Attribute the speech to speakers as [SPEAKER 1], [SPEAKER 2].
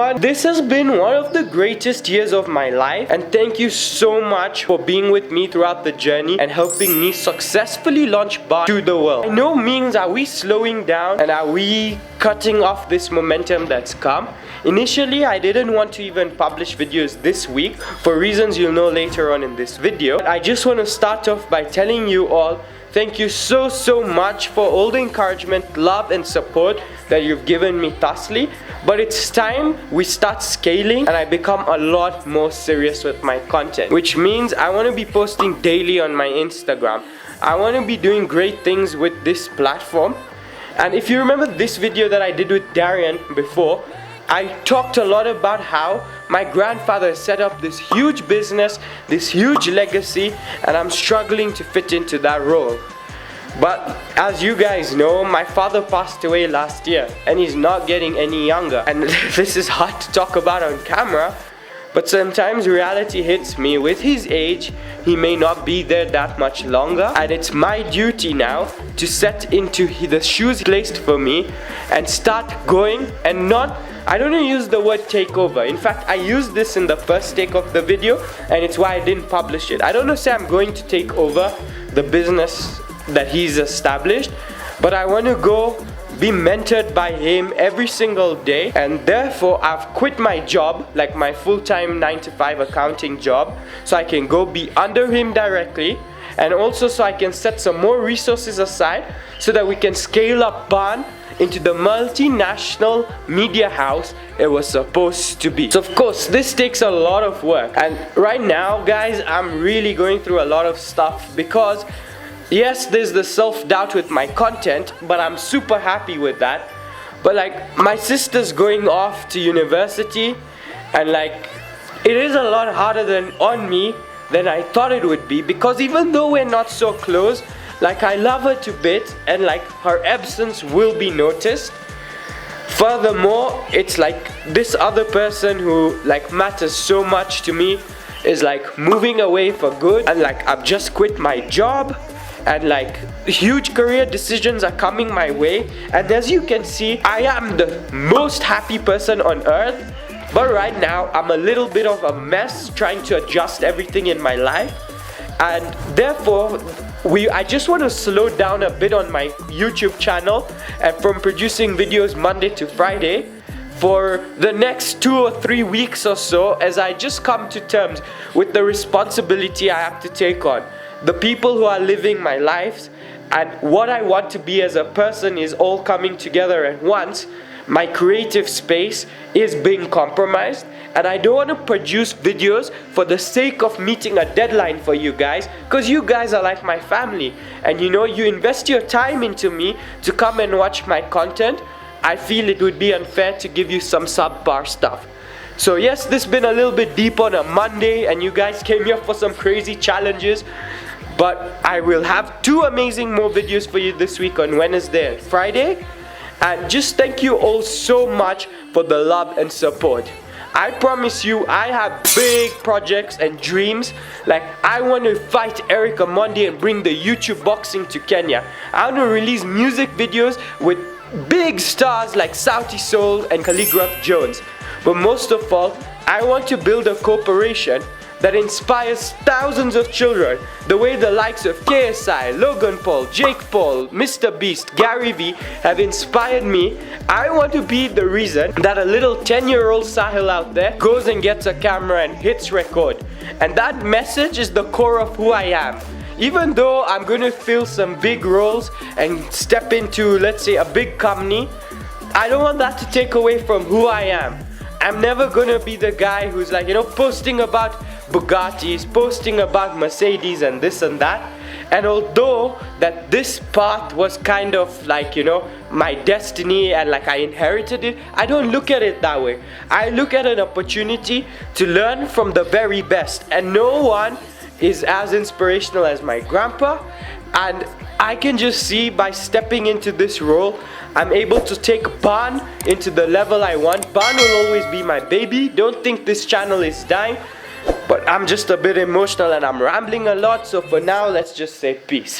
[SPEAKER 1] everyone. This has been one of the greatest years of my life, and thank you so much for being with me throughout the journey and helping me successfully launch Baan to the world. By no means are we slowing down and are we cutting off this momentum that's come. Initially, I didn't want to even publish videos this week for reasons you'll know later on in this video. I just want to start off by telling you all thank you so much for all the encouragement, love and support that you've given me thusly. But it's time we start scaling and I become a lot more serious with my content, which means I want to be posting daily on my Instagram. I want to be doing great things with this platform. And if you remember this video that I did with Darian before, I talked a lot about how my grandfather set up this huge business, this huge legacy, and I'm struggling to fit into that role. But as you guys know, my father passed away last year and he's not getting any younger. And this is hard to talk about on camera, but sometimes reality hits me. With his age, he may not be there that much longer, and it's my duty now to set into the shoes placed for me and start going and not, I don't use the word takeover. In fact, I used this in the first take of the video and it's why I didn't publish it. I don't say I'm going to take over the business that he's established, but I want to go be mentored by him every single day, and therefore I've quit my job, like my full-time 9-to-5 accounting job, so I can go be under him directly, and also so I can set some more resources aside so that we can scale up Baan into the multinational media house it was supposed to be. So of course this takes a lot of work, and right now guys I'm really going through a lot of stuff because yes, there's the self-doubt with my content, but I'm super happy with that. But like, my sister's going off to university, and like, it is a lot harder on me than I thought it would be, because even though we're not so close, like I love her to bits, and like her absence will be noticed. Furthermore, it's like this other person who like matters so much to me is like moving away for good, and like I've just quit my job. And like huge career decisions are coming my way, and as you can see, I am the most happy person on earth, but right now I'm a little bit of a mess trying to adjust everything in my life, and therefore I just want to slow down a bit on my YouTube channel and from producing videos Monday to Friday for the next 2 or 3 weeks or so, as I just come to terms with the responsibility I have to take on. The people who are living my life and what I want to be as a person is all coming together at once. My creative space is being compromised, and I don't want to produce videos for the sake of meeting a deadline for you guys, because you guys are like my family, and you know, you invest your time into me to come and watch my content. I feel it would be unfair to give you some subpar stuff. So yes, this has been a little bit deep on a Monday, and you guys came here for some crazy challenges. But I will have 2 amazing more videos for you this week on Wednesday and Friday. And just thank you all so much for the love and support. I promise you, I have big projects and dreams. Like, I want to fight Eric Omondi and bring the YouTube boxing to Kenya. I want to release music videos with big stars like Sauti Sol and Calligraph Jones. But most of all, I want to build a corporation that inspires thousands of children, the way the likes of KSI, Logan Paul, Jake Paul, Mr. Beast, Gary Vee have inspired me. I want to be the reason that a little 10-year-old Sahil out there goes and gets a camera and hits record. And that message is the core of who I am. Even though I'm going to fill some big roles and step into, let's say, a big company, I don't want that to take away from who I am. I'm never gonna be the guy who's like, you know, posting about Bugattis, posting about Mercedes and this and that. And although that this path was kind of like, you know, my destiny and like I inherited it, I don't look at it that way. I look at an opportunity to learn from the very best, and no one is as inspirational as my grandpa. And I can just see by stepping into this role, I'm able to take Baan into the level I want. Baan will always be my baby. Don't think this channel is dying, but I'm just a bit emotional and I'm rambling a lot. So for now, let's just say peace.